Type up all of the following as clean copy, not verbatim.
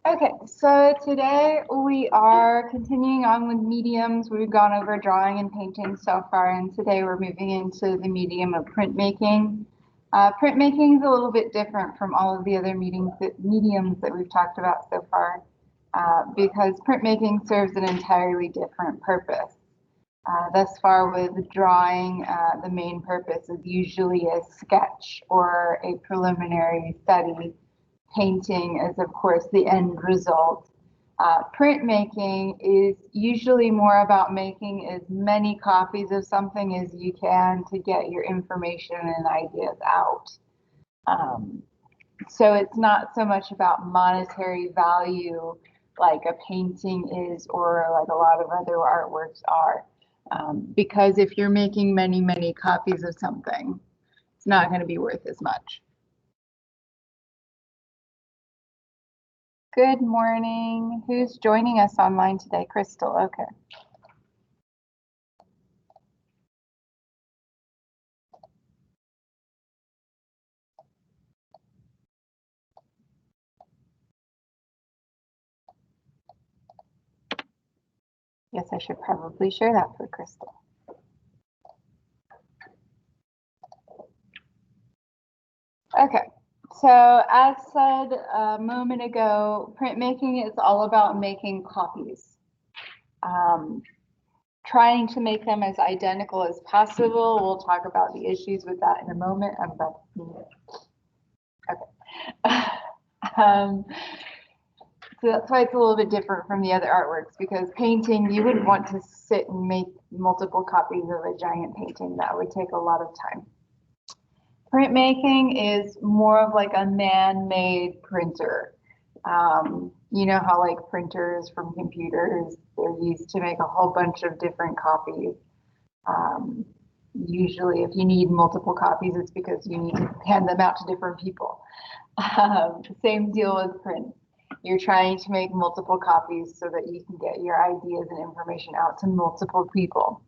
Okay, so today we are continuing on with mediums. We've gone over drawing and painting so far, and today we're moving into the medium of printmaking. Printmaking is a little bit different from all of the other mediums that we've talked about so far, because printmaking serves an entirely different purpose. Thus far with drawing, the main purpose is usually a sketch or a preliminary study. Painting is, of course, the end result. Printmaking is usually more about making as many copies of something as you can to get your information and ideas out. So it's not so much about monetary value like a painting is or like a lot of other artworks are. Because if you're making many copies of something, it's not going to be worth as much. Good morning. Who's joining us online today? Crystal. Okay. Yes, I should probably share that for Crystal. Okay. So as said a moment ago, printmaking is all about making copies. Trying to make them as identical as possible. We'll talk about the issues with that in a moment. I'm about okay. So that's why it's a little bit different from the other artworks, because painting, you wouldn't want to sit and make multiple copies of a giant painting. That would take a lot of time. Printmaking is more of like a man-made printer. You know how like printers from computers, they're used to make a whole bunch of different copies. Usually if you need multiple copies, it's because you need to hand them out to different people. Same deal with print. You're trying to make multiple copies so that you can get your ideas and information out to multiple people.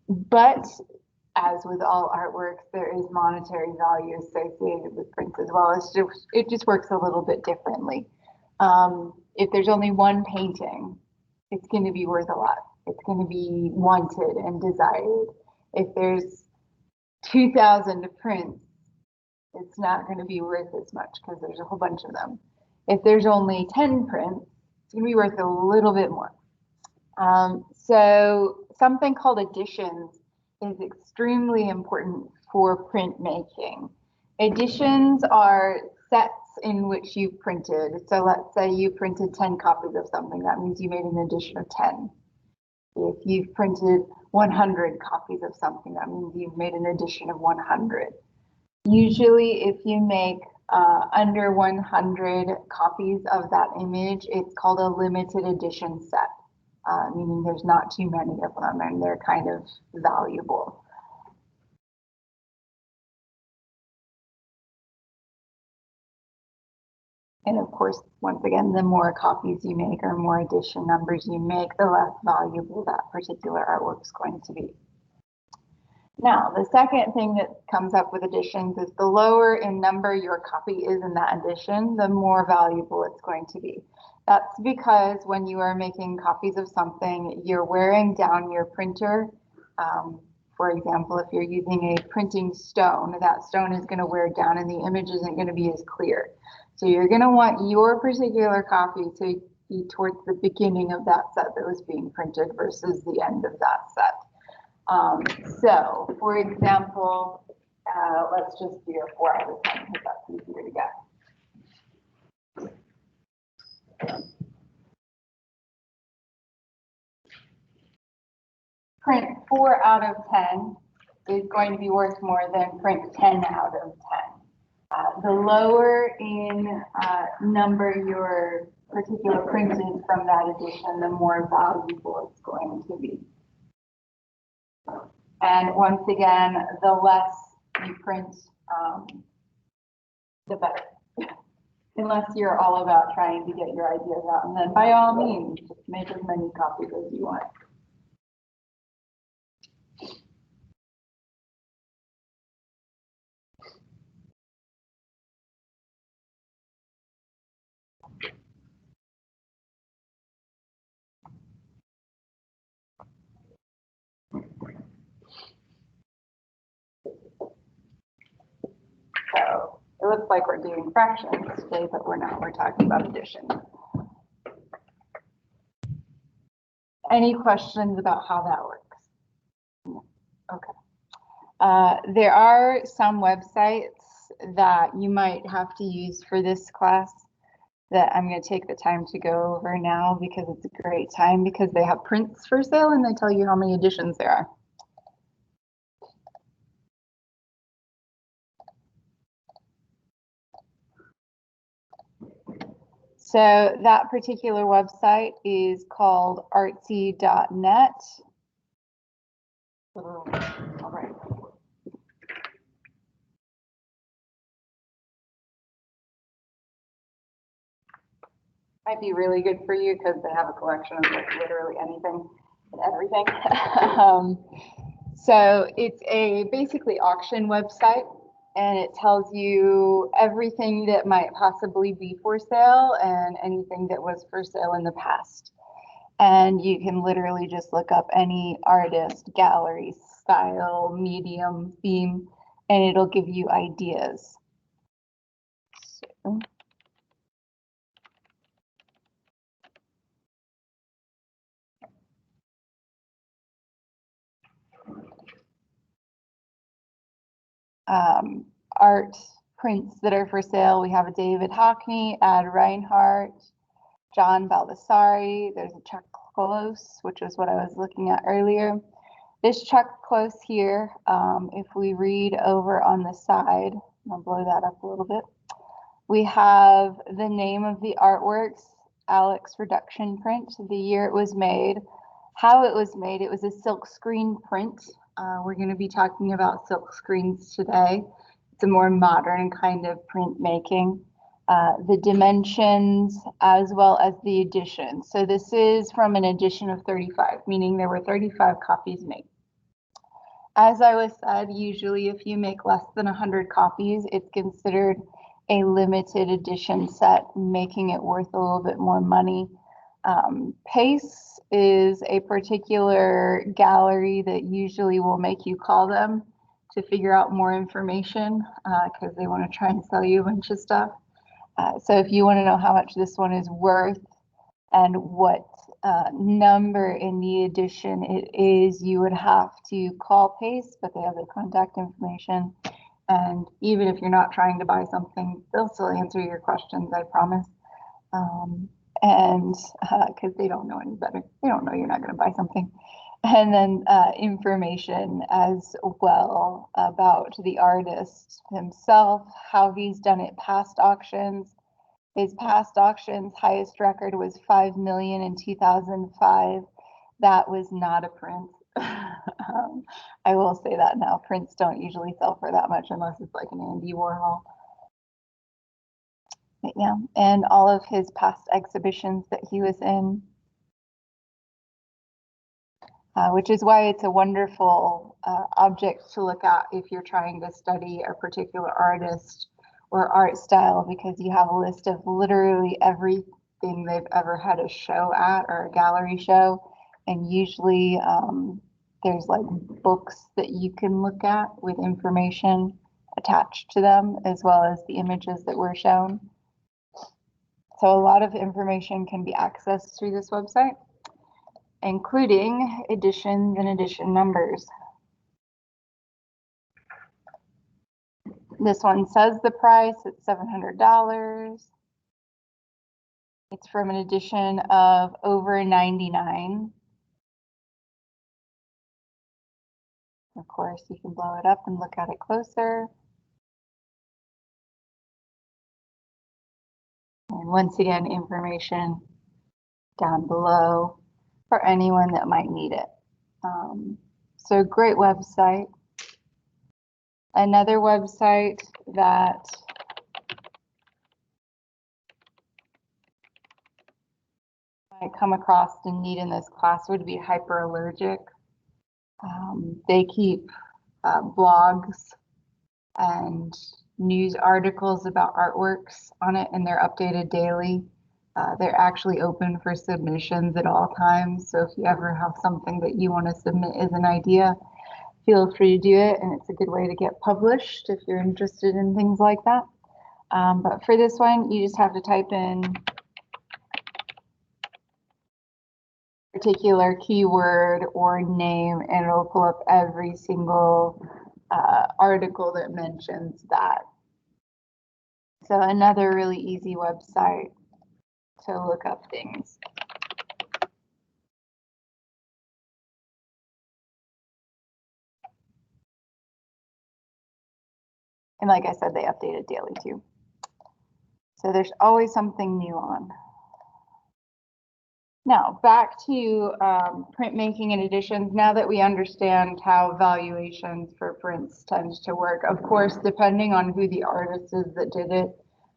But as with all artworks, there is monetary value associated with prints as well. It just works a little bit differently. If there's only one painting, it's going to be worth a lot. It's going to be wanted and desired. If there's 2,000 prints, it's not going to be worth as much because there's a whole bunch of them. If there's only 10 prints, it's going to be worth a little bit more. So something called editions is extremely important for printmaking. Editions are sets in which you've printed. So let's say you printed 10 copies of something. That means you made an edition of 10. If you've printed 100 copies of something, that means you've made an edition of 100. Usually, if you make under 100 copies of that image, it's called a limited edition set, meaning there's not too many of them and they're kind of valuable. And of course, once again, the more copies you make or more edition numbers you make, the less valuable that particular artwork is going to be. Now, the second thing that comes up with editions is the lower in number your copy is in that edition, the more valuable it's going to be. That's because when you are making copies of something, you're wearing down your printer. For example, if you're using a printing stone, that stone is going to wear down and the image isn't going to be as clear. So you're going to want your particular copy to be towards the beginning of that set that was being printed versus the end of that set. So, for example, let's just do a 4 out of 10 because that's easier to get. Print 4 out of 10 is going to be worth more than print 10 out of 10. The lower in number your particular print is from that edition, the more valuable it's going to be. And once again, the less you print, the better. Unless you're all about trying to get your ideas out. And then by all means, just make as many copies as you want. So it looks like we're doing fractions today, but we're not. We're talking about addition. Any questions about how that works? Okay. There are some websites that you might have to use for this class that I'm going to take the time to go over now because it's a great time because they have prints for sale and they tell you how many editions there are. So that particular website is called artsy.net. All right. Might be really good for you because they have a collection of like literally anything and everything. So it's a basically auction website, and it tells you everything that might possibly be for sale and anything that was for sale in the past. And you can literally just look up any artist, gallery, style, medium, theme, and it'll give you ideas. So, art prints that are for sale. We have a David Hockney, Ad Reinhardt, John Baldessari. There's a Chuck Close, which is what I was looking at earlier. This Chuck Close here, if we read over on the side, I'll blow that up a little bit. We have the name of the artworks, Alex Reduction Print, the year it was made, how it was made. It was a silk screen print. We're going to be talking about silk screens today. It's a more modern kind of printmaking. The dimensions as well as the edition. So this is from an edition of 35, meaning there were 35 copies made. As I was said, usually if you make less than 100 copies, it's considered a limited edition set, making it worth a little bit more money. Pace is a particular gallery that usually will make you call them to figure out more information because they want to try and sell you a bunch of stuff. So if you want to know how much this one is worth and what number in the edition it is, you would have to call Pace, but they have their contact information. And even if you're not trying to buy something, they'll still answer your questions, I promise. And because they don't know any better, they don't know you're not going to buy something. And then information as well about the artist himself, how he's done it past auctions. His past auctions highest record was 5 million in 2005. That was not a print. I will say that now. Prints don't usually sell for that much unless it's like an Andy Warhol. But yeah, and all of his past exhibitions that he was in. Which is why it's a wonderful object to look at if you're trying to study a particular artist or art style, because you have a list of literally everything they've ever had a show at or a gallery show. And usually there's like books that you can look at with information attached to them, as well as the images that were shown. So a lot of information can be accessed through this website, including editions and edition numbers. This one says the price, it's $700. It's from an edition of over 99. Of course, you can blow it up and look at it closer. And once again, information down below for anyone that might need it. So great website. Another website that I come across and need in this class would be Hyperallergic. They keep blogs and news articles about artworks on it, and they're updated daily. They're actually open for submissions at all times. So if you ever have something that you want to submit as an idea, feel free to do it, and it's a good way to get published if you're interested in things like that. But for this one, you just have to type in particular keyword or name, and it'll pull up every single article that mentions that. So another really easy website to look up things. And like I said, they update it daily too. So there's always something new on. Now back to printmaking and editions. Now that we understand how valuations for prints tends to work, of course, depending on who the artist is that did it,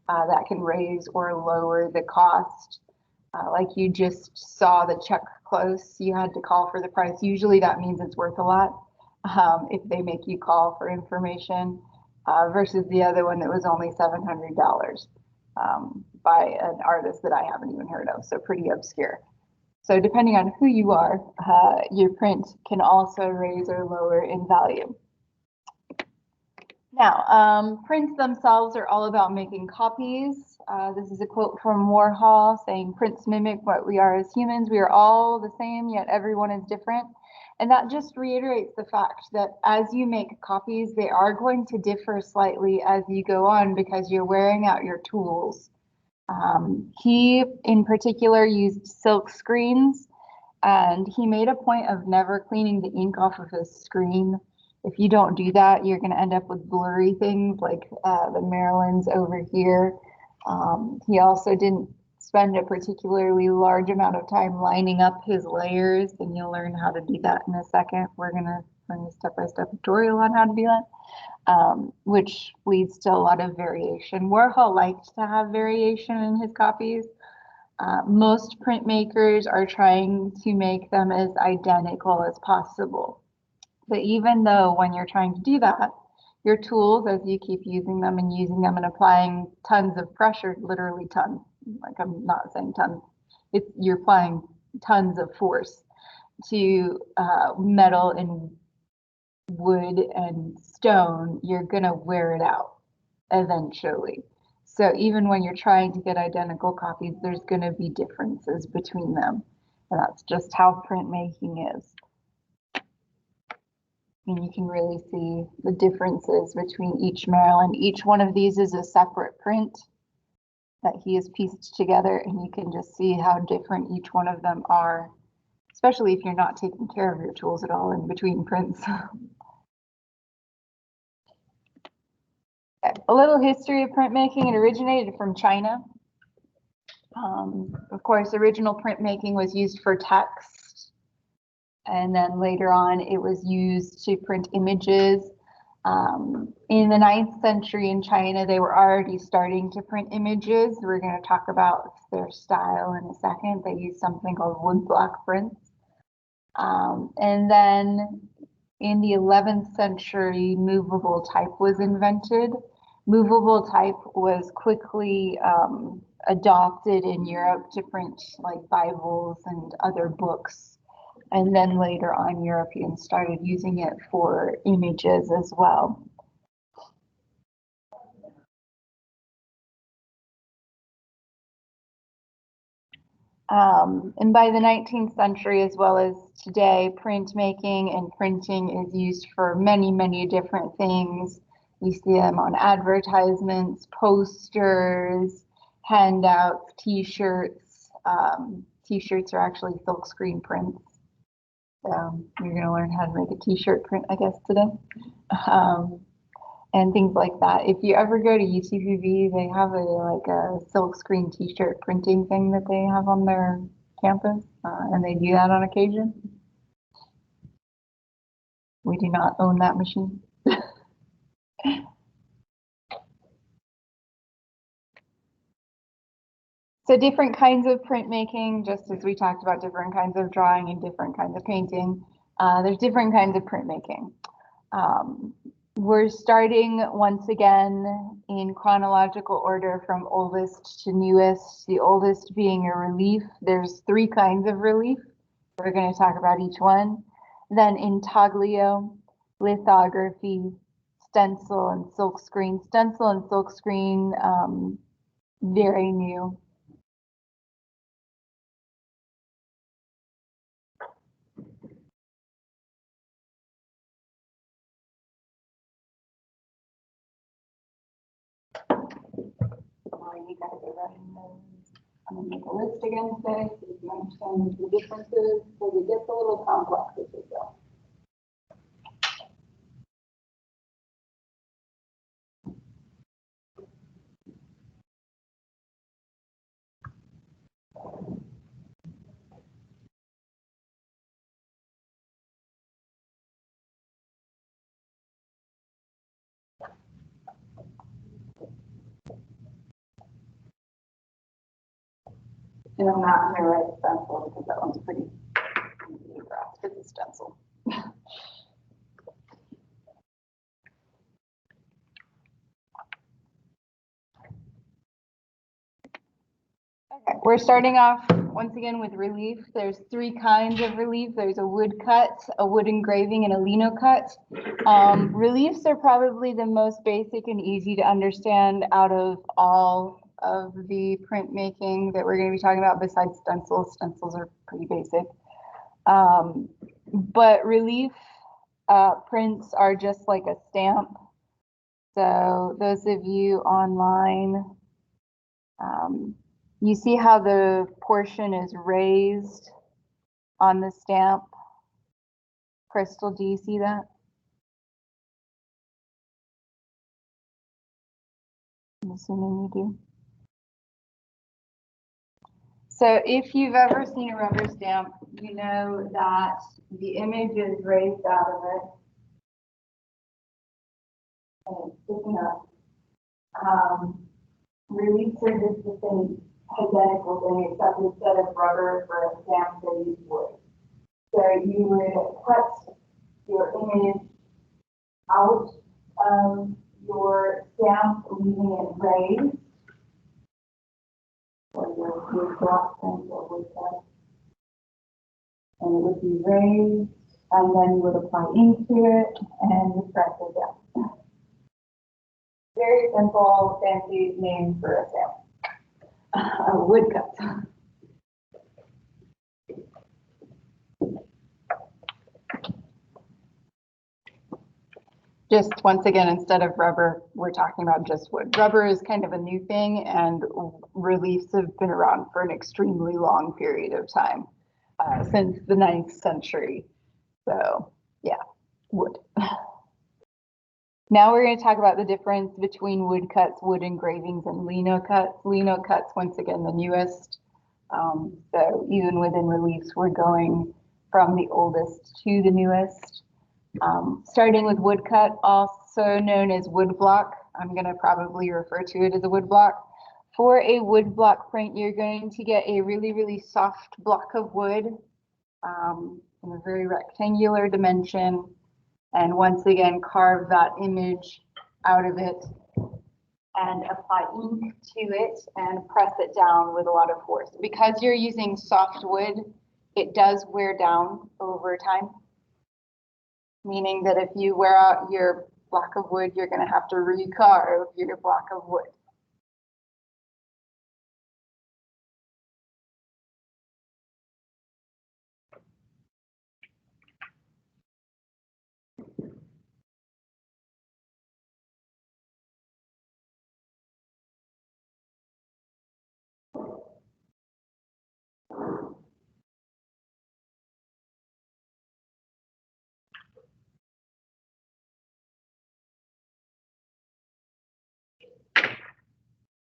that can raise or lower the cost. Like you just saw the check close, you had to call for the price. Usually that means it's worth a lot if they make you call for information versus the other one that was only $700 by an artist that I haven't even heard of, so pretty obscure. So depending on who you are, your print can also raise or lower in value. Now, prints themselves are all about making copies. This is a quote from Warhol saying, "Prints mimic what we are as humans. We are all the same, yet everyone is different." And that just reiterates the fact that as you make copies, they are going to differ slightly as you go on because you're wearing out your tools. He, in particular, used silk screens, and he made a point of never cleaning the ink off of his screen. If you don't do that, you're going to end up with blurry things like the Maryland's over here. He also didn't spend a particularly large amount of time lining up his layers, and you'll learn how to do that in a second. We're going to learn a step-by-step tutorial on how to do that, which leads to a lot of variation. Warhol liked to have variation in his copies. Most printmakers are trying to make them as identical as possible. But even though when you're trying to do that, your tools, as you keep using them and applying tons of pressure, literally tons, like I'm not saying tons, you're applying tons of force to metal and wood and stone, you're gonna wear it out eventually. So even when you're trying to get identical copies, there's gonna be differences between them. And that's just how printmaking is. And you can really see the differences between each Maryland. Each one of these is a separate print that he has pieced together, and you can just see how different each one of them are, especially if you're not taking care of your tools at all in between prints. A little history of printmaking. It originated from China. Of course, original printmaking was used for text, and then later on it was used to print images. In the 9th century in China, they were already starting to print images. We're going to talk about their style in a second. They used something called woodblock prints. And then in the 11th century, movable type was invented. Movable type was quickly adopted in Europe to print like Bibles and other books. And then later on, Europeans started using it for images as well. And by the 19th century, as well as today, printmaking and printing is used for many, many different things. We see them on advertisements, posters, handouts, t-shirts. T-shirts are actually silkscreen prints. So you're going to learn how to make a t-shirt print, I guess, today. And things like that. If you ever go to UCPB, they have a silkscreen t-shirt printing thing that they have on their campus, and they do that on occasion. We do not own that machine. So different kinds of printmaking, just as we talked about different kinds of drawing and different kinds of painting, there's different kinds of printmaking. We're starting once again in chronological order from oldest to newest, the oldest being a relief. There's 3 kinds of relief. We're going to talk about each one. Then intaglio, lithography, stencil, and silkscreen. Stencil and silkscreen, very new. You guys are running those. I'm going to make a list again today so you can understand the differences, because it gets a little complex as we go. And I'm not going to write stencil because that one's pretty easy to grasp. It's a stencil. Okay, we're starting off once again with relief. There's three kinds of relief. There's a wood cut, a wood engraving, and a lino cut. Reliefs are probably the most basic and easy to understand out of all of the printmaking that we're going to be talking about besides stencils. Stencils are pretty basic. But relief prints are just like a stamp. So those of you online, you see how the portion is raised on the stamp? Crystal, do you see that? I'm assuming you do. So if you've ever seen a rubber stamp, you know that the image is raised out of it and it's sticking up. Reliefs are just the same identical thing, except instead of rubber for a stamp, they use wood. So you would cut your image out of your stamp, leaving it raised, or your block print or wood cut. And it would be raised, and then you would apply ink to it and you press it down. Very simple, fancy name for a stamp. A wood cut. Just once again, instead of rubber, we're talking about just wood. Rubber is kind of a new thing, and reliefs have been around for an extremely long period of time, since the 9th century. So yeah, wood. Now we're going to talk about the difference between wood cuts, wood engravings, and lino cuts. Lino cuts, once again, the newest. So even within reliefs, we're going from the oldest to the newest. Starting with woodcut, also known as woodblock. I'm going to probably refer to it as a woodblock. For a woodblock print, you're going to get a really, really soft block of wood in a very rectangular dimension. And once again, carve that image out of it and apply ink to it and press it down with a lot of force. Because you're using soft wood, it does wear down over time. Meaning that if you wear out your block of wood, you're going to have to recarve your block of wood.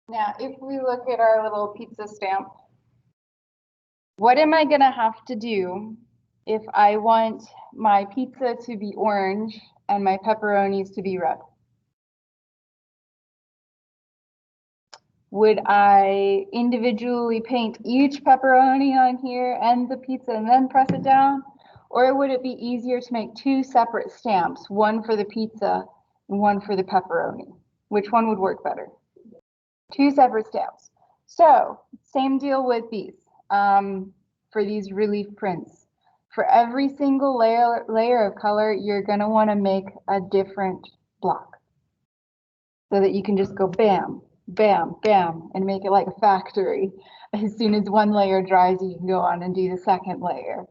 Now, if we look at our little pizza stamp, what am I going to have to do if I want my pizza to be orange and my pepperonis to be red? Would I individually paint each pepperoni on here and the pizza and then press it down? Or would it be easier to make two separate stamps, one for the pizza and one for the pepperoni? Which one would work better? Two separate stamps. So same deal with these, for these relief prints. For every single layer of color, you're going to want to make a different block so that you can just go bam, bam, bam, and make it like a factory. As soon as one layer dries, you can go on and do the second layer.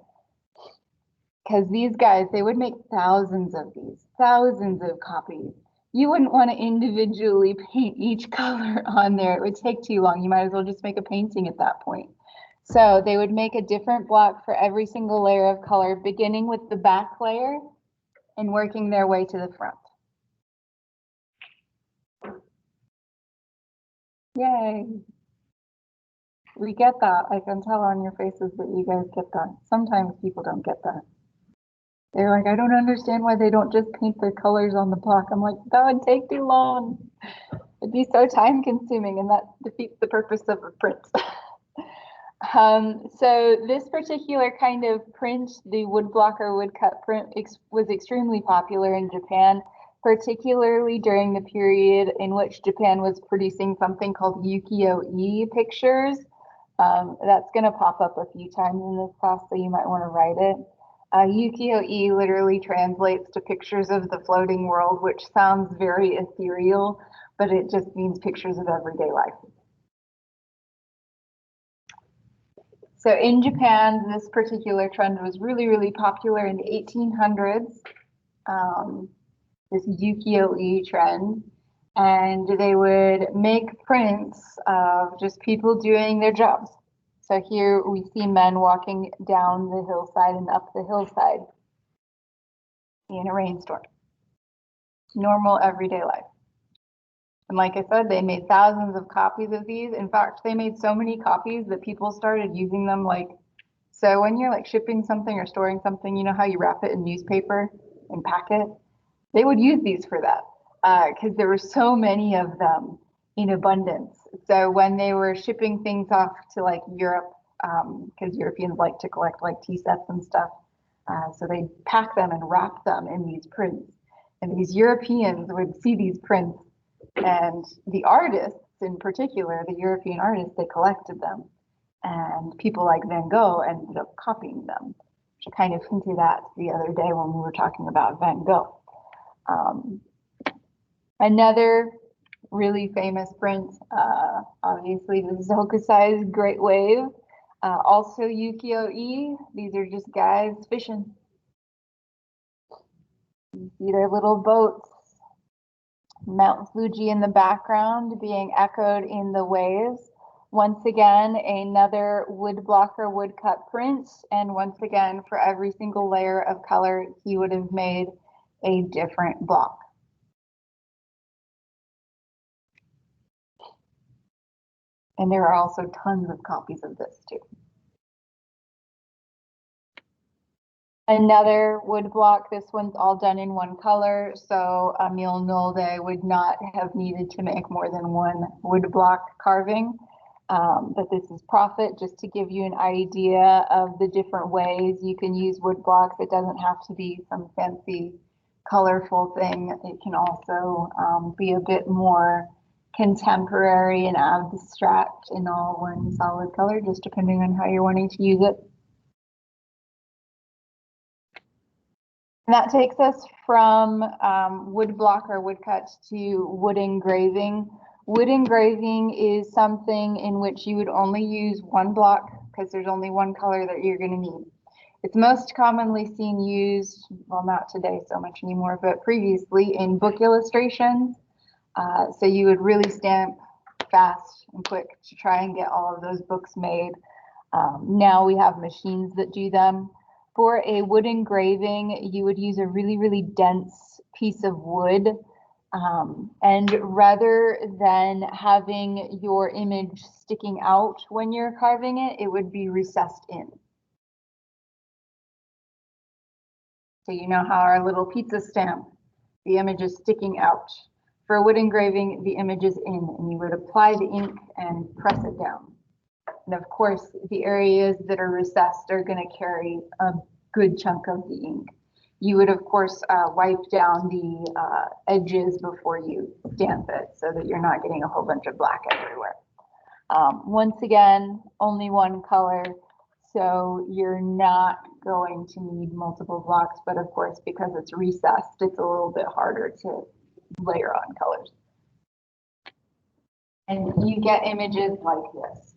Because these guys, they would make thousands of these, thousands of copies. You wouldn't want to individually paint each color on there. It would take too long. You might as well just make a painting at that point. So they would make a different block for every single layer of color, beginning with the back layer and working their way to the front. Yay. We get that. I can tell on your faces that you guys get that. Sometimes people don't get that. They're like, I don't understand why they don't just paint their colors on the block. I'm like, that would take too long. It'd be so time consuming, and that defeats the purpose of a print. So this particular kind of print, the woodblock or woodcut print, was extremely popular in Japan, particularly during the period in which Japan was producing something called ukiyo-e pictures. That's going to pop up a few times in this class, so you might want to write it. Ukiyo-e literally translates to pictures of the floating world, which sounds very ethereal, but it just means pictures of everyday life. So in Japan, this particular trend was really, really popular in the 1800s, this ukiyo-e trend. And they would make prints of just people doing their jobs. So here we see men walking down the hillside and up the hillside in a rainstorm. Normal everyday life. And like I said, they made thousands of copies of these. In fact, they made so many copies that people started using them like, so when you're like shipping something or storing something, you know how you wrap it in newspaper and pack it? They would use these for that because there were so many of them in abundance. So when they were shipping things off to like Europe, because Europeans like to collect like tea sets and stuff, so they'd pack them and wrap them in these prints. And these Europeans would see these prints, and the artists in particular, the European artists, they collected them. And people like Van Gogh ended up copying them, which I kind of hinted at the other day when we were talking about Van Gogh. Another really famous print, obviously the Zokusai's Great Wave, also ukiyo-e. These are just guys fishing. You see their little boats. Mount Fuji in the background being echoed in the waves. Once again, another woodblock or woodcut print. And once again, for every single layer of color, he would have made a different block. And there are also tons of copies of this too. Another wood block, this one's all done in one color, so Emil Nolde would not have needed to make more than one wood block carving. But this is Profit, just to give you an idea of the different ways you can use wood blocks. It doesn't have to be some fancy, colorful thing. It can also be a bit more contemporary and abstract in all one solid color, just depending on how you're wanting to use it. And that takes us from wood block or woodcut to wood engraving. Wood engraving is something in which you would only use one block because there's only one color that you're going to need. It's most commonly seen used, well, not today so much anymore, but previously in book illustrations. So you would really stamp fast and quick to try and get all of those books made. Now we have machines that do them. For a wood engraving, you would use a really, really dense piece of wood. And rather than having your image sticking out when you're carving it, it would be recessed in. So you know how our little pizza stamp, the image is sticking out. For a wood engraving, the image is in, and you would apply the ink and press it down. And of course, the areas that are recessed are going to carry a good chunk of the ink. You would, of course, wipe down the edges before you stamp it so that you're not getting a whole bunch of black everywhere. Once again, only one color. So you're not going to need multiple blocks, but of course, because it's recessed, it's a little bit harder to layer on colors. And you get images like this.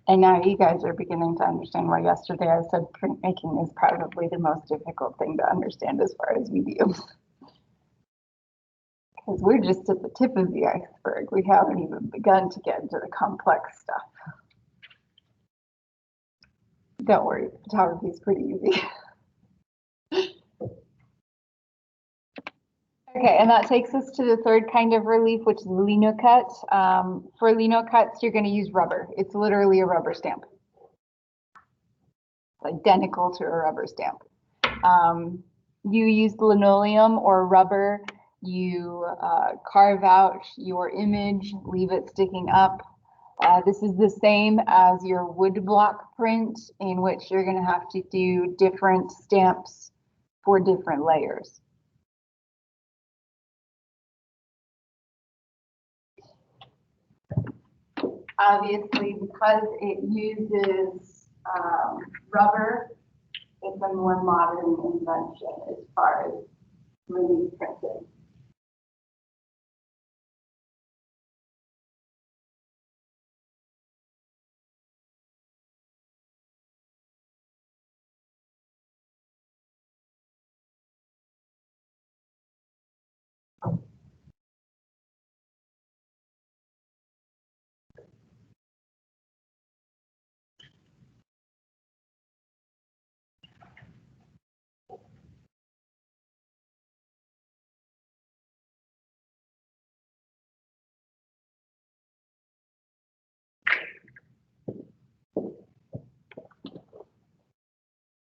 And now you guys are beginning to understand why yesterday I said printmaking is probably the most difficult thing to understand as far as mediums. Because we're just at the tip of the iceberg. We haven't even begun to get into the complex stuff. Don't worry, photography is pretty easy. Okay, and that takes us to the third kind of relief, which is linocut. For linocuts, you're going to use rubber. It's literally a rubber stamp. It's identical to a rubber stamp. You use linoleum or rubber. You carve out your image, leave it sticking up. This is the same as your wood block print, in which you're going to have to do different stamps for different layers. Obviously, because it uses rubber, it's a more modern invention as far as relief printing.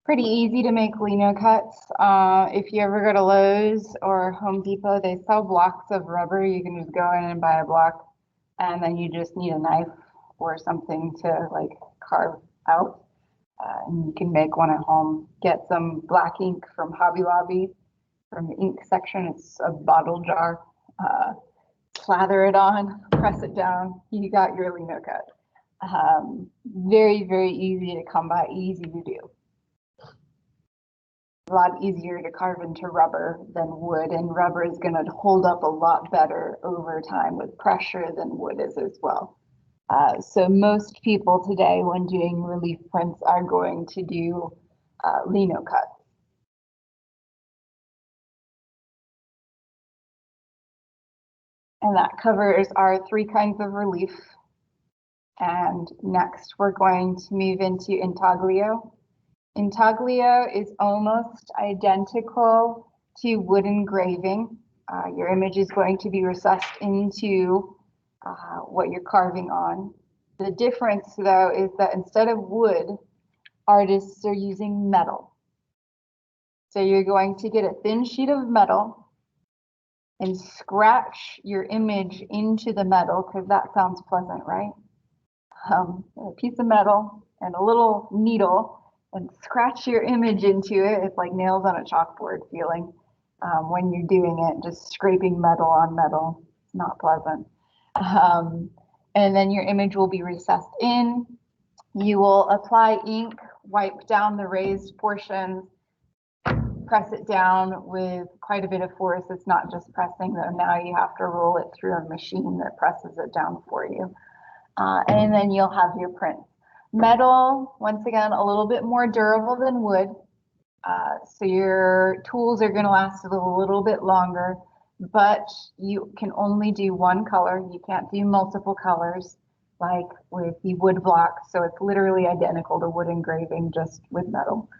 Pretty easy to make linocuts. If you ever go to Lowe's or Home Depot, they sell blocks of rubber. You can just go in and buy a block, and then you just need a knife or something to like carve out. And you can make one at home. Get some black ink from Hobby Lobby, from the ink section. It's a bottle jar. Slather it on, press it down. You got your linocut. Very, very easy to come by, easy to do. A lot easier to carve into rubber than wood, and rubber is going to hold up a lot better over time with pressure than wood is as well. So most people today, when doing relief prints, are going to do linocut. And that covers our three kinds of relief. And next, we're going to move into intaglio. Intaglio is almost identical to wood engraving. Your image is going to be recessed into what you're carving on. The difference, though, is that instead of wood, artists are using metal. So you're going to get a thin sheet of metal and scratch your image into the metal, because that sounds pleasant, right? A piece of metal and a little needle, and scratch your image into it. It's like nails on a chalkboard feeling when you're doing it, just scraping metal on metal. It's not pleasant. And then your image will be recessed in. You will apply ink, wipe down the raised portions, press it down with quite a bit of force. It's not just pressing, though. Now you have to roll it through a machine that presses it down for you. And then you'll have your print. Metal, once again, a little bit more durable than wood. So your tools are going to last a little bit longer, but you can only do one color. You can't do multiple colors like with the wood block. So it's literally identical to wood engraving, just with metal.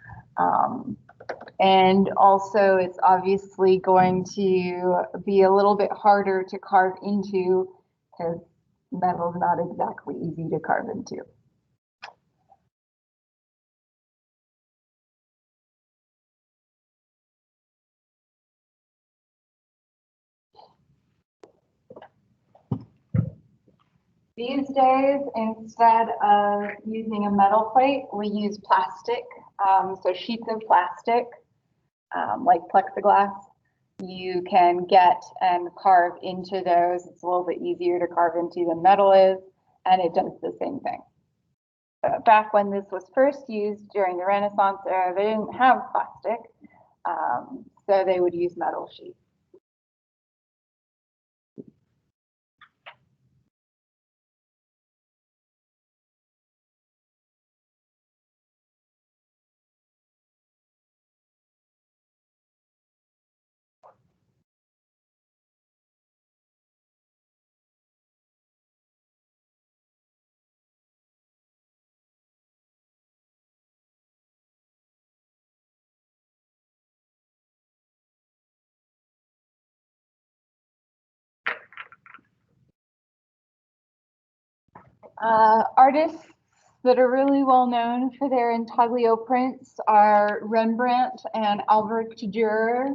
And also it's obviously going to be a little bit harder to carve into because metal is not exactly easy to carve into. These days, instead of using a metal plate, we use plastic. So sheets of plastic, like plexiglass, you can get and carve into those. It's a little bit easier to carve into than metal is, and it does the same thing. Back when this was first used during the Renaissance era, they didn't have plastic, so they would use metal sheets. Artists that are really well known for their intaglio prints are Rembrandt and Albrecht Dürer.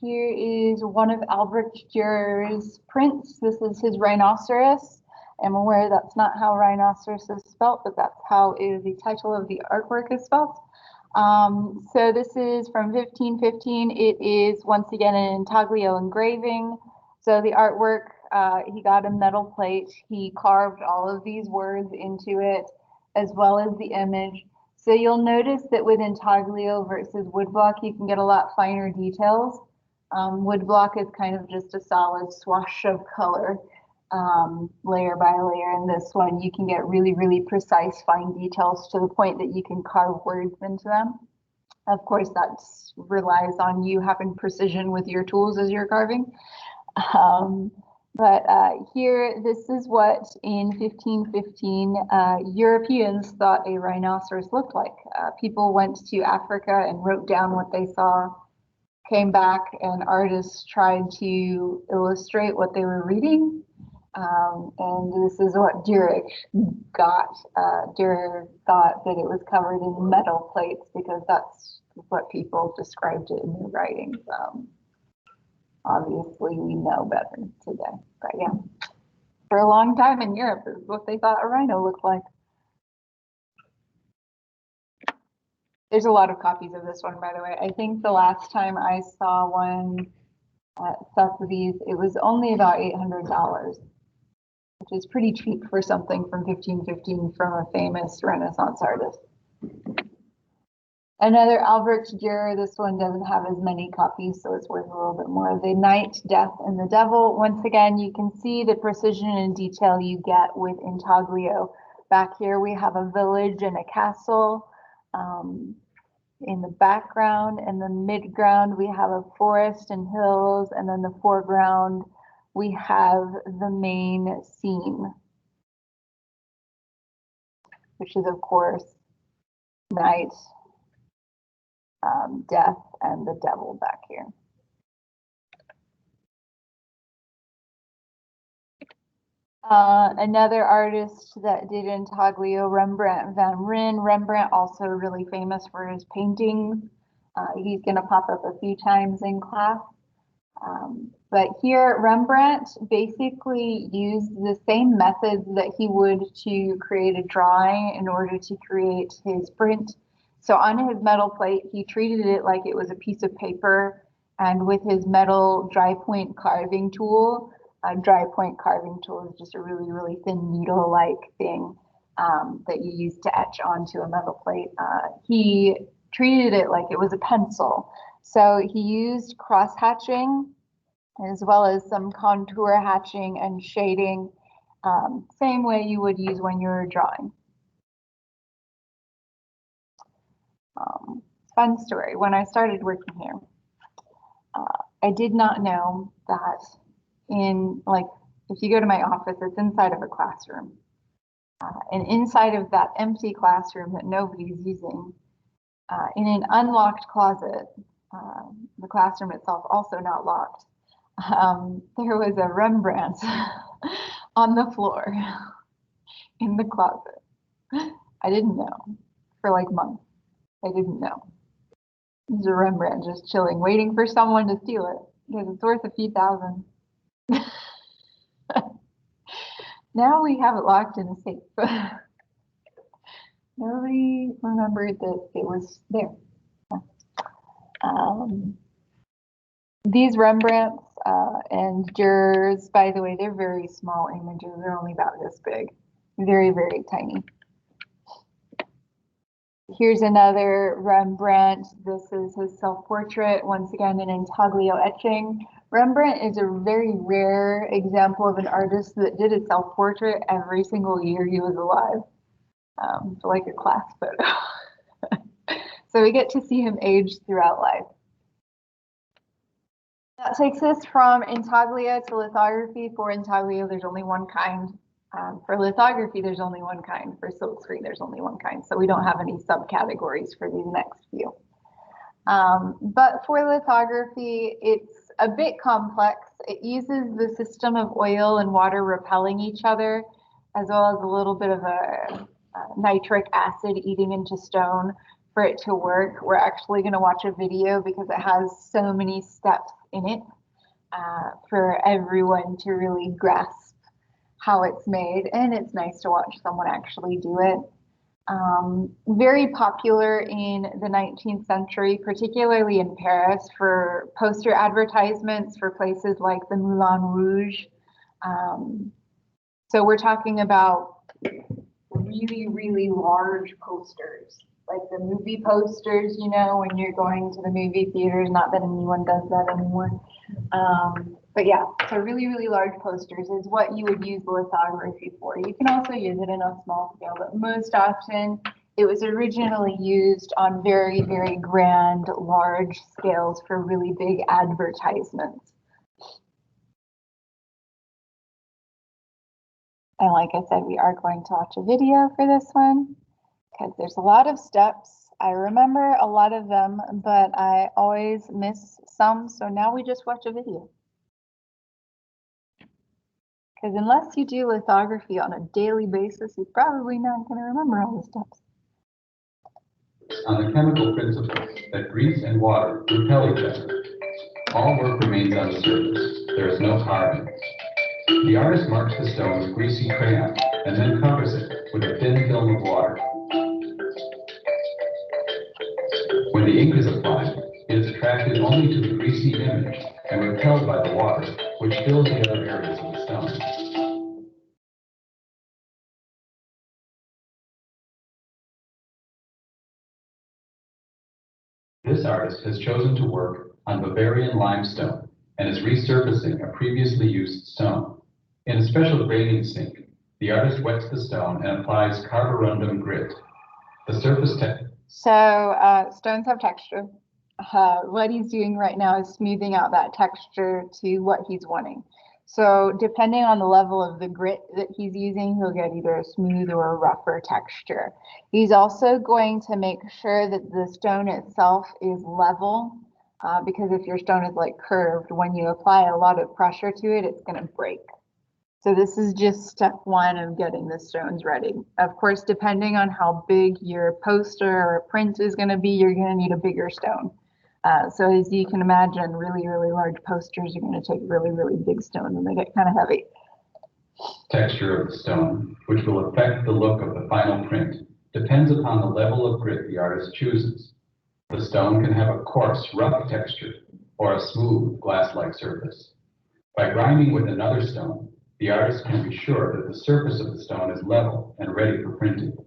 Here is one of Albrecht Dürer's prints. This is his rhinoceros. I'm aware that's not how rhinoceros is spelt, but that's how the title of the artwork is spelt. So this is from 1515. It is once again an intaglio engraving. So the artwork, he got a metal plate. He carved all of these words into it, as well as the image. So you'll notice that with intaglio versus woodblock, you can get a lot finer details. Woodblock is kind of just a solid swash of color, layer by layer. And this one, you can get really, really precise, fine details to the point that you can carve words into them. Of course, that relies on you having precision with your tools as you're carving. But here, this is what in 1515 Europeans thought a rhinoceros looked like. People went to Africa and wrote down what they saw, came back, and artists tried to illustrate what they were reading. And this is what Dürer got. Dürer thought that it was covered in metal plates because that's what people described it in their writings. Obviously, we know better today, but yeah, for a long time in Europe, is what they thought a rhino looked like. There's a lot of copies of this one, by the way. I think the last time I saw one at Sotheby's, it was only about $800, which is pretty cheap for something from 1515 from a famous Renaissance artist. Another Albrecht Dürer, this one doesn't have as many copies, so it's worth a little bit more. The Knight, Death, and the Devil. Once again, you can see the precision and detail you get with intaglio. Back here, we have a village and a castle. In the background and the midground, we have a forest and hills, and then the foreground, we have the main scene, which is, of course, night, death, and the devil back here. Another artist that did intaglio, Rembrandt van Rijn. Rembrandt also really famous for his paintings. He's going to pop up a few times in class. But here, Rembrandt basically used the same methods that he would to create a drawing in order to create his print. So on his metal plate, he treated it like it was a piece of paper, and with his metal dry point carving tool, a dry point carving tool is just a really, really thin needle-like thing that you use to etch onto a metal plate. He treated it like it was a pencil. So he used cross hatching as well as some contour hatching and shading, same way you would use when you're drawing. Fun story, when I started working here, I did not know that if you go to my office, it's inside of a classroom. And inside of that empty classroom that nobody's using, in an unlocked closet, the classroom itself also not locked, there was a Rembrandt on the floor in the closet. I didn't know for like months. I didn't know. There's a Rembrandt just chilling, waiting for someone to steal it because it's worth a few thousand. Now we have it locked in a safe. Nobody remembered that it was there. These Rembrandts and Dürers, by the way, they're very small images. They're only about this big. Very, very tiny. Here's another Rembrandt. This is his self-portrait, once again an intaglio etching. Rembrandt is a very rare example of an artist that did a self-portrait every single year he was alive. So like a class photo. So we get to see him age throughout life. That takes us from intaglio to lithography. For intaglio, there's only one kind. For lithography, there's only one kind. For silkscreen, there's only one kind. So we don't have any subcategories for these next few. But for lithography, it's a bit complex. It uses the system of oil and water repelling each other, as well as a little bit of a nitric acid eating into stone for it to work. We're actually going to watch a video because it has so many steps in it for everyone to really grasp how it's made, and it's nice to watch someone actually do it. Very popular in the 19th century, particularly in Paris, for poster advertisements for places like the Moulin Rouge. So we're talking about really, really large posters, like the movie posters, you know, when you're going to the movie theaters. Not that anyone does that anymore. But yeah, so really, really large posters is what you would use lithography for. You can also use it in a small scale, but most often it was originally used on very, very grand, large scales for really big advertisements. And like I said, we are going to watch a video for this one because there's a lot of steps. I remember a lot of them, but I always miss some. So now we just watch a video. Because unless you do lithography on a daily basis, you're probably not going to remember all the steps. On the chemical principle that grease and water repel each other, all work remains on the surface. There is no carving. The artist marks the stone with greasy crayon and then covers it with a thin film of water. When the ink is applied, it is attracted only to the greasy image and repelled by the water, which fills the other areas of the stone. This artist has chosen to work on Bavarian limestone and is resurfacing a previously used stone. In a special grading sink, the artist wets the stone and applies carborundum grit. The surface So stones have texture. What he's doing right now is smoothing out that texture to what he's wanting. So depending on the level of the grit that he's using, he'll get either a smooth or a rougher texture. He's also going to make sure that the stone itself is level, because if your stone is like curved, when you apply a lot of pressure to it, it's going to break. So this is just step one of getting the stones ready. Of course, depending on how big your poster or print is going to be, you're going to need a bigger stone. So as you can imagine, really, really large posters are going to take really, really big stones, and they get kind of heavy. Texture of the stone, which will affect the look of the final print, depends upon the level of grit the artist chooses. The stone can have a coarse, rough texture or a smooth, glass-like surface. By grinding with another stone, the artist can be sure that the surface of the stone is level and ready for printing.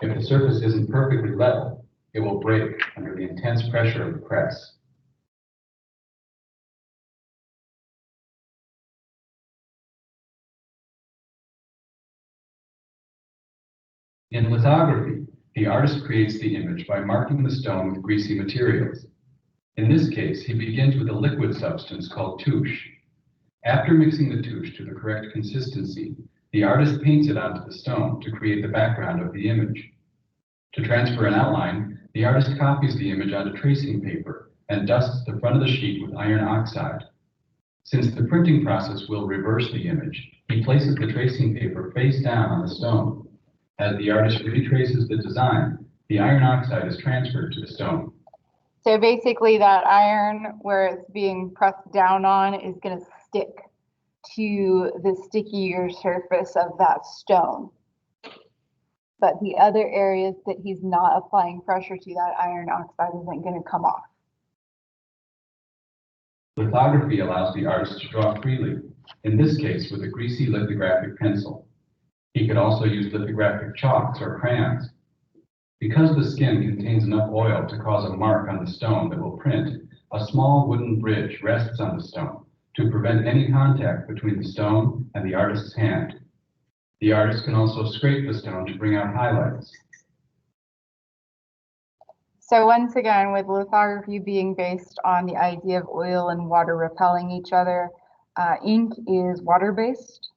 If the surface isn't perfectly level, it will break under the intense pressure of the press. In lithography, the artist creates the image by marking the stone with greasy materials. In this case, he begins with a liquid substance called touche. After mixing the touche to the correct consistency, The artist paints it onto the stone to create the background of the image. To transfer an outline, the artist copies the image onto tracing paper and dusts the front of the sheet with iron oxide. Since the printing process will reverse the image, he places the tracing paper face down on the stone. As the artist retraces the design, the iron oxide is transferred to the stone. So basically that iron where it's being pressed down on is going to stick to the stickier surface of that stone. But the other areas that he's not applying pressure to, that iron oxide isn't going to come off. Lithography allows the artist to draw freely, in this case with a greasy lithographic pencil. He could also use lithographic chalks or crayons. Because the skin contains enough oil to cause a mark on the stone that will print, a small wooden bridge rests on the stone to prevent any contact between the stone and the artist's hand. The artist can also scrape the stone to bring out highlights. So once again, with lithography being based on the idea of oil and water repelling each other, ink is water-based,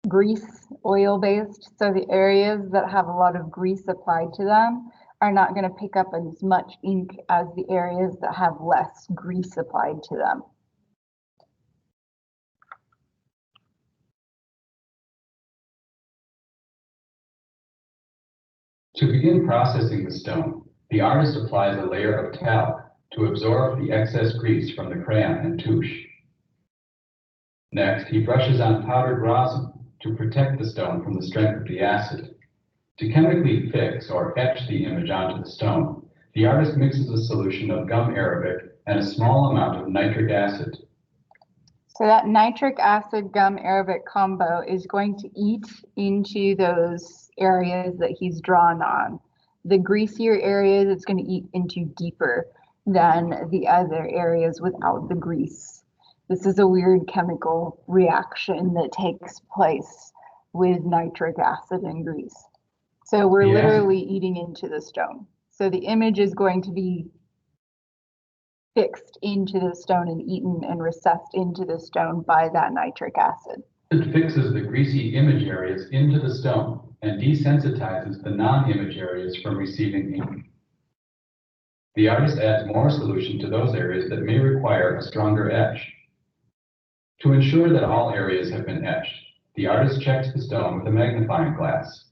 grease oil-based. So the areas that have a lot of grease applied to them are not going to pick up as much ink as the areas that have less grease applied to them. To begin processing the stone, the artist applies a layer of talc to absorb the excess grease from the crayon and touche. Next, he brushes on powdered rosin to protect the stone from the strength of the acid. To chemically fix or etch the image onto the stone, the artist mixes a solution of gum arabic and a small amount of nitric acid. So that nitric acid gum arabic combo is going to eat into those areas that he's drawn on. The greasier areas, it's going to eat into deeper than the other areas without the grease. This is a weird chemical reaction that takes place with nitric acid and grease. So we're literally eating into the stone. So the image is going to be fixed into the stone and eaten and recessed into the stone by that nitric acid. It fixes the greasy image areas into the stone and desensitizes the non-image areas from receiving ink. The artist adds more solution to those areas that may require a stronger etch. To ensure that all areas have been etched, the artist checks the stone with a magnifying glass.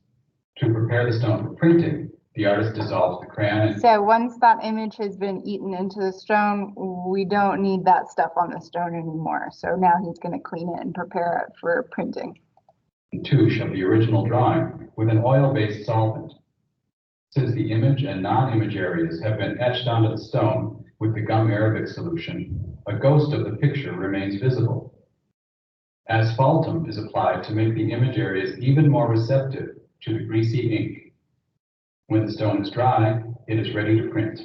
To prepare the stone for printing, the artist dissolves the crayon. So once that image has been eaten into the stone, we don't need that stuff on the stone anymore. So now he's going to clean it and prepare it for printing. Touche of the original drawing with an oil-based solvent. Since the image and non-image areas have been etched onto the stone with the gum arabic solution, a ghost of the picture remains visible. Asphaltum is applied to make the image areas even more receptive to the greasy ink. When the stone is dry, it is ready to print.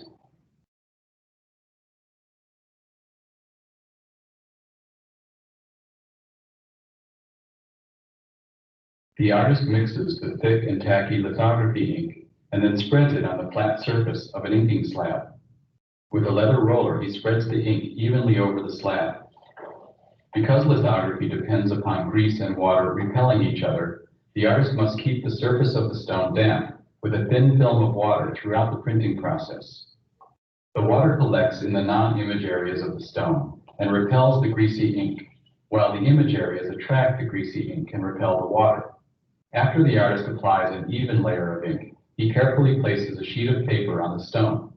The artist mixes the thick and tacky lithography ink and then spreads it on the flat surface of an inking slab. With a leather roller, he spreads the ink evenly over the slab. Because lithography depends upon grease and water repelling each other, the artist must keep the surface of the stone damp with a thin film of water throughout the printing process. The water collects in the non-image areas of the stone and repels the greasy ink, while the image areas attract the greasy ink and repel the water. After the artist applies an even layer of ink, he carefully places a sheet of paper on the stone.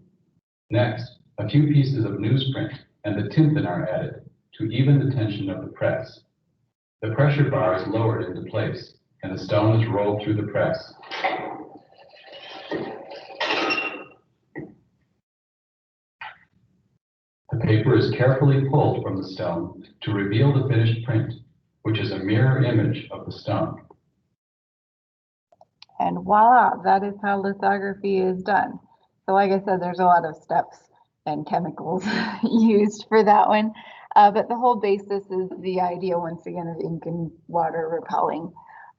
Next, a few pieces of newsprint and the tympan are added to even the tension of the press. The pressure bar is lowered into place, and the stone is rolled through the press. The paper is carefully pulled from the stone to reveal the finished print, which is a mirror image of the stone. And voila, that is how lithography is done. So like I said, there's a lot of steps and chemicals used for that one. But the whole basis is the idea, once again, of ink and water repelling.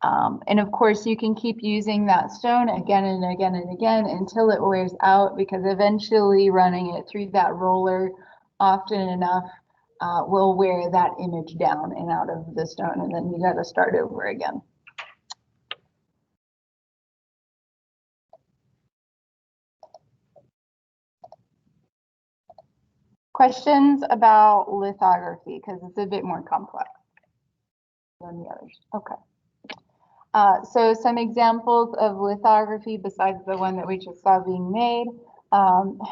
And of course, you can keep using that stone again and again and again until it wears out, because eventually running it through that roller often enough will wear that image down and out of the stone, and then you got to start over again. Questions about lithography, because it's a bit more complex than the others. Okay. So some examples of lithography besides the one that we just saw being made.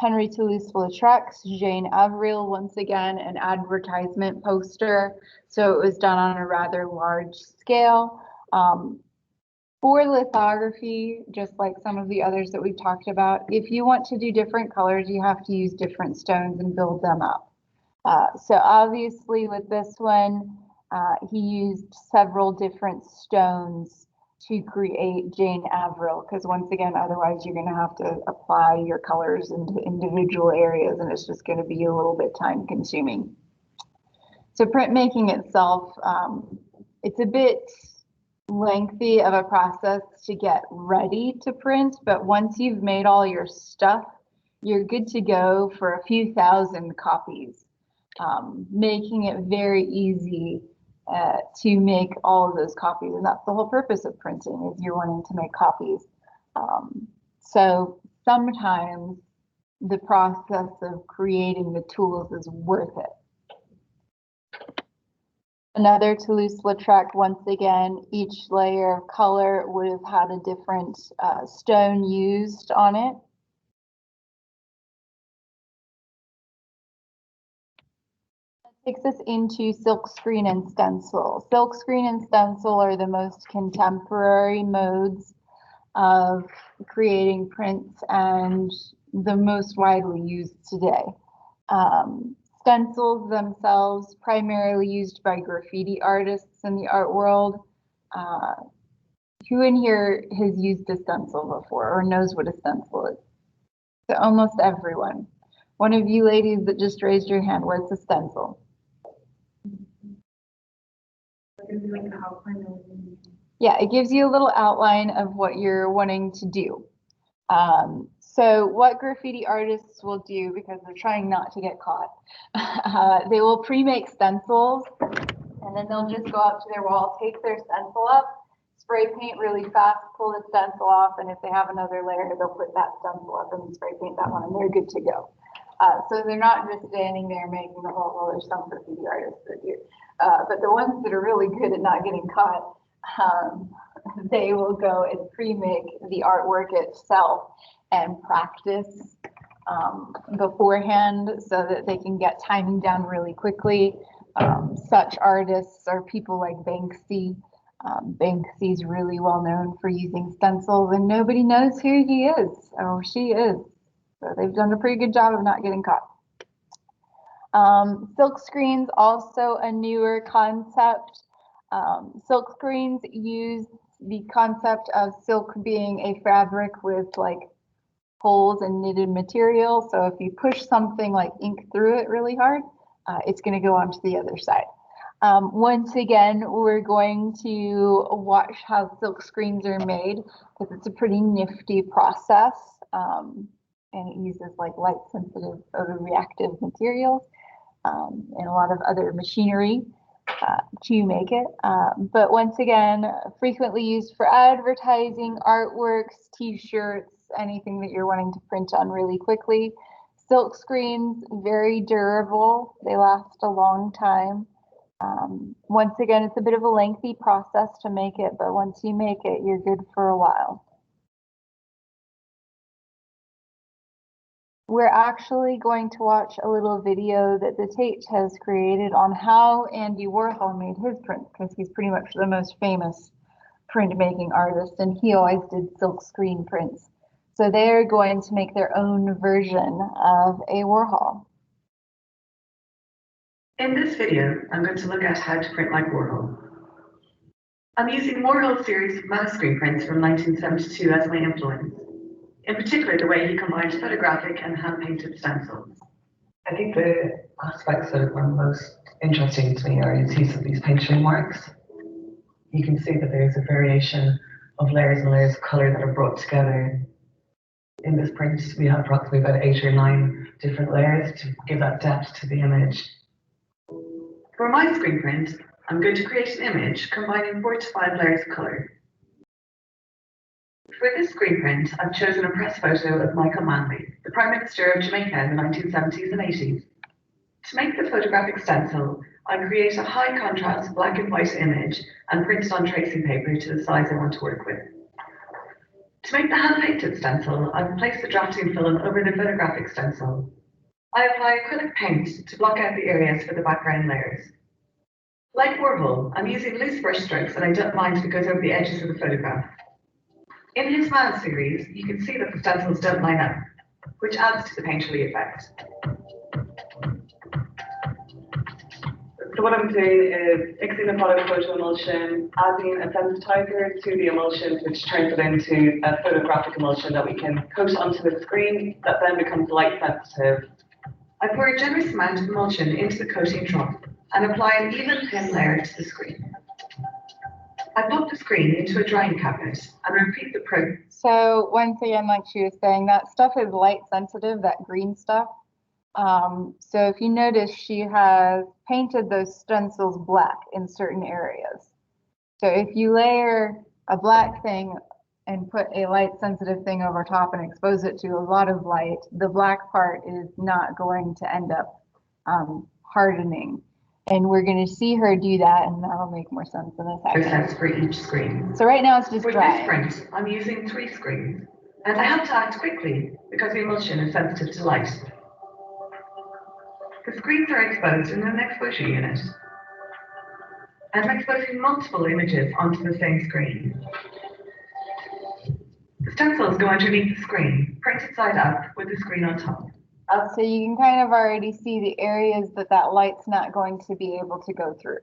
Henry Toulouse-Lautrec's Jane Avril, once again, an advertisement poster. So it was done on a rather large scale. For lithography, just like some of the others that we've talked about, if you want to do different colors, you have to use different stones and build them up. So obviously with this one, he used several different stones to create Jane Avril, because once again, otherwise you're going to have to apply your colors into individual areas, and it's just going to be a little bit time consuming. So printmaking itself, it's a bit lengthy of a process to get ready to print, but once you've made all your stuff, you're good to go for a few thousand copies, making it very easy to make all of those copies. And that's the whole purpose of printing, is you're wanting to make copies. So sometimes the process of creating the tools is worth it. Another Toulouse-Lautrec, once again, each layer of color would have had a different stone used on it. That takes us into silkscreen and stencil. Silkscreen and stencil are the most contemporary modes of creating prints and the most widely used today. Stencils themselves, primarily used by graffiti artists in the art world. Who in here has used a stencil before or knows what a stencil is? So almost everyone. One of you ladies that just raised your hand, what's a stencil? Yeah, it gives you a little outline of what you're wanting to do. So what graffiti artists will do, because they're trying not to get caught, they will pre-make stencils, and then they'll just go up to their wall, take their stencil up, spray paint really fast, pull the stencil off, and if they have another layer, they'll put that stencil up and spray paint that one, and they're good to go. So they're not just standing there making the whole, well, there's some graffiti artists that do. But the ones that are really good at not getting caught, they will go and pre-make the artwork itself and practice beforehand so that they can get timing down really quickly. Such artists are people like Banksy. Banksy's really well known for using stencils, and nobody knows who he is or she is. So they've done a pretty good job of not getting caught. Silk screens, also a newer concept. Silk screens use the concept of silk being a fabric with like holes and knitted material. So if you push something like ink through it really hard, it's going to go onto the other side. Once again, we're going to watch how silk screens are made, because it's a pretty nifty process. And it uses like light sensitive photoreactive materials and a lot of other machinery to make it. But once again, frequently used for advertising, artworks, t-shirts, anything that you're wanting to print on really quickly. Silk screens, very durable. They last a long time. Once again, it's a bit of a lengthy process to make it, but once you make it, you're good for a while. We're actually going to watch a little video that the Tate has created on how Andy Warhol made his prints, because he's pretty much the most famous printmaking artist, and he always did silk screen prints. So they're going to make their own version of a Warhol. In this video, I'm going to look at how to print like Warhol. I'm using Warhol's series of mass screen prints from 1972 as my influence. In particular, the way he combined photographic and hand-painted stencils. I think the aspects that are most interesting to me are his use of these painting marks. You can see that there's a variation of layers and layers of color that are brought together. In this print, we have approximately about 8 or 9 different layers to give that depth to the image. For my screen print, I'm going to create an image combining 4 to 5 layers of colour. For this screen print, I've chosen a press photo of Michael Manley, the Prime Minister of Jamaica in the 1970s and 80s. To make the photographic stencil, I create a high contrast black and white image and print it on tracing paper to the size I want to work with. To make the hand-painted stencil, I've placed the drafting film over the photographic stencil. I apply acrylic paint to block out the areas for the background layers. Like Warhol, I'm using loose brush strokes and I don't mind if it goes over the edges of the photograph. In his Man series, you can see that the stencils don't line up, which adds to the painterly effect. So what I'm doing is mixing the product photo emulsion, adding a sensitizer to the emulsion, which turns it into a photographic emulsion that we can coat onto the screen that then becomes light sensitive. I pour a generous amount of emulsion into the coating trough and apply an even thin layer to the screen. I pop the screen into a drying cabinet and repeat the process. So once again, like she was saying, that stuff is light sensitive, that green stuff. So if you notice, she has painted those stencils black in certain areas. So if you layer a black thing and put a light sensitive thing over top and expose it to a lot of light, the black part is not going to end up hardening. And we're going to see her do that, and that'll make more sense in a second. Process for each screen. So right now it's just With dry. this print, I'm using 3 screens, and I have to act quickly because the emulsion is sensitive to light. The screens are exposed in an exposure unit, and I'm exposing multiple images onto the same screen. The stencils go underneath the screen, printed side up with the screen on top. So you can kind of already see the areas that that light's not going to be able to go through.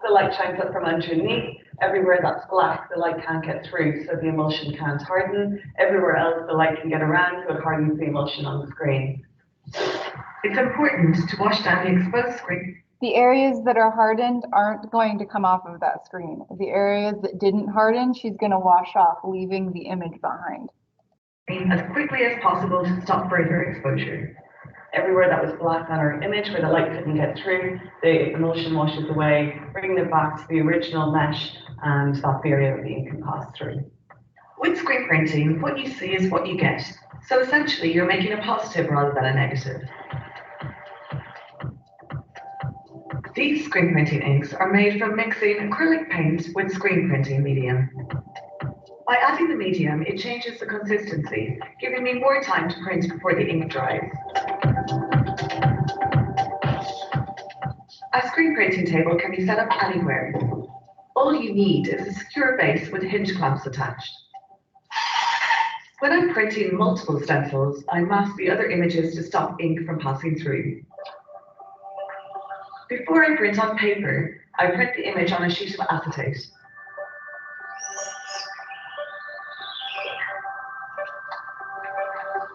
The light shines up from underneath. Everywhere that's black, the light can't get through, so the emulsion can't harden. Everywhere else, the light can get around, so it hardens the emulsion on the screen. It's important to wash down the exposed screen. The areas that are hardened aren't going to come off of that screen. The areas that didn't harden, she's going to wash off, leaving the image behind. As quickly as possible to stop further exposure. Everywhere that was black on our image where the light couldn't get through, the emulsion washes away, bringing it back to the original mesh, and that's the area that the ink can pass through. With screen printing, what you see is what you get. So essentially, you're making a positive rather than a negative. These screen printing inks are made from mixing acrylic paint with screen printing medium. By adding the medium, it changes the consistency, giving me more time to print before the ink dries. A screen printing table can be set up anywhere. All you need is a secure base with hinge clamps attached. When I'm printing multiple stencils, I mask the other images to stop ink from passing through. Before I print on paper, I print the image on a sheet of acetate.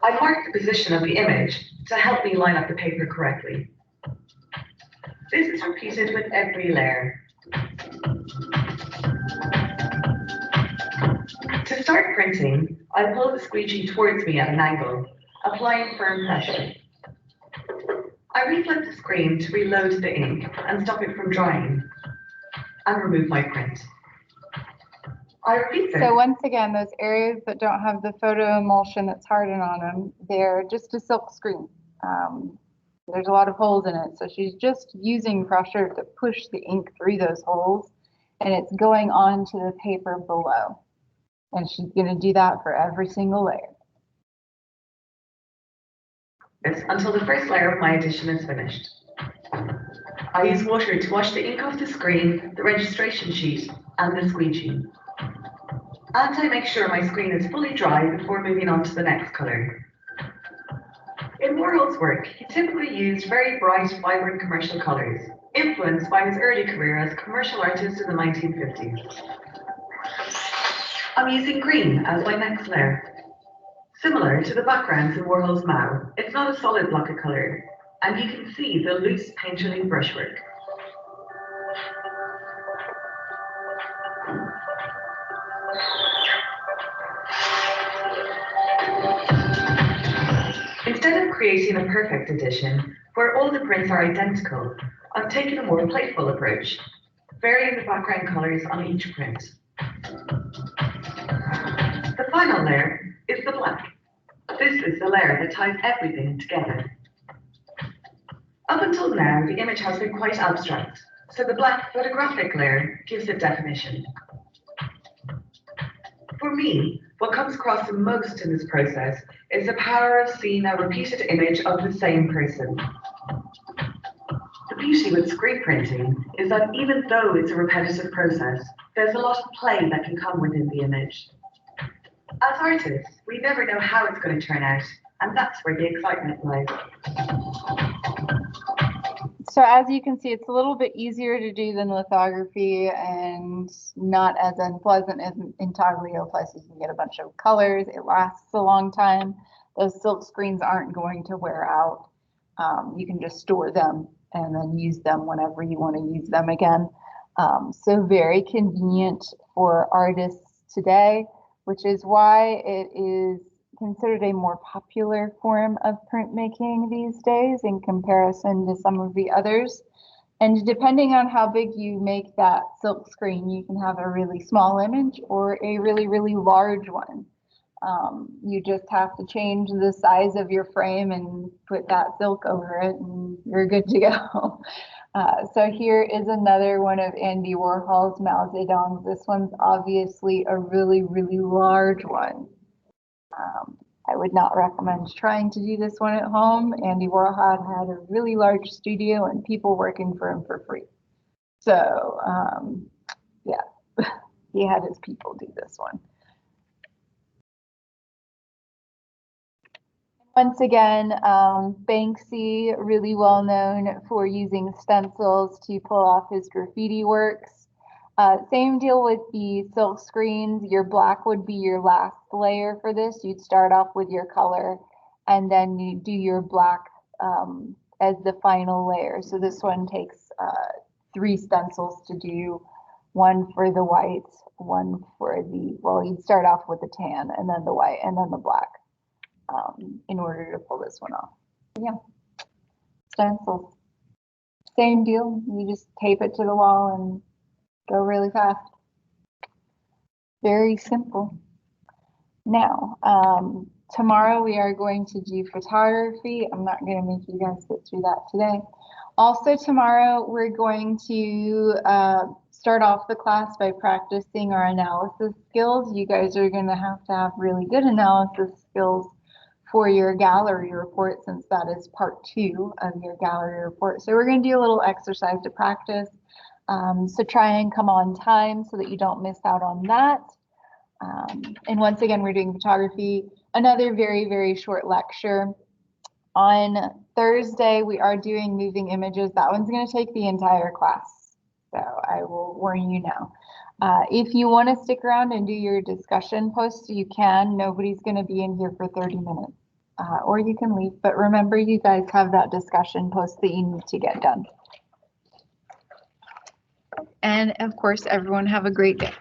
I mark the position of the image to help me line up the paper correctly. This is repeated with every layer. To start printing, I pull the squeegee towards me at an angle, applying firm pressure. I reflip the screen to reload the ink and stop it from drying, and remove my print. I repeat this. So once again, those areas that don't have the photo emulsion that's hardened on them, they're just a silk screen. There's a lot of holes in it, so she's just using pressure to push the ink through those holes, and it's going onto the paper below. And she's going to do that for every single layer. Until the first layer of my edition is finished. I use water to wash the ink off the screen, the registration sheet, and the squeegee. And I make sure my screen is fully dry before moving on to the next colour. In Warhol's work, he typically used very bright, vibrant commercial colours, influenced by his early career as a commercial artist in the 1950s. I'm using green as my next layer. Similar to the backgrounds in Warhol's Mao, it's not a solid block of colour, and you can see the loose painterly brushwork. Instead of creating a perfect edition where all the prints are identical, I've taken a more playful approach, varying the background colors on each print. The final layer is the black. This is the layer that ties everything together. Up until now, the image has been quite abstract, so the black photographic layer gives it definition. For me, what comes across the most in this process is the power of seeing a repeated image of the same person. The beauty with screen printing is that even though it's a repetitive process, there's a lot of play that can come within the image. As artists, we never know how it's going to turn out, and that's where the excitement lies. So as you can see, it's a little bit easier to do than lithography and not as unpleasant as intaglio. Plus you can get a bunch of colors. It lasts a long time. Those silk screens aren't going to wear out. You can just store them and then use them whenever you want to use them again. So very convenient for artists today, which is why it is considered a more popular form of printmaking these days in comparison to some of the others. And depending on how big you make that silk screen, you can have a really small image or a really, really large one. You just have to change the size of your frame and put that silk over it and you're good to go. So here is another one of Andy Warhol's Mao Zedongs. This one's obviously a really, really large one. I would not recommend trying to do this one at home. Andy Warhol had a really large studio and people working for him for free. So yeah, he had his people do this one. Once again, Banksy, really well known for using stencils to pull off his graffiti works. Same deal with the silk screens. Your black would be your last layer for this. You'd start off with your color and then you do your black as the final layer. So this one takes 3 stencils to do, one for the white, one for the, well, you'd start off with the tan and then the white and then the black in order to pull this one off. Yeah, stencils. Same deal. You just tape it to the wall and go really fast. Very simple. Now, tomorrow we are going to do photography. I'm not going to make you guys sit through that today. Also tomorrow we're going to start off the class by practicing our analysis skills. You guys are going to have really good analysis skills for your gallery report, since that is part 2 of your gallery report. So we're going to do a little exercise to practice. So try and come on time so that you don't miss out on that. And once again, we're doing photography. Another very, very short lecture. On Thursday, we are doing moving images. That one's going to take the entire class. So I will warn you now. If you want to stick around and do your discussion posts, you can. Nobody's going to be in here for 30 minutes. Or you can leave. But remember, you guys have that discussion post that you need to get done. And of course, everyone have a great day.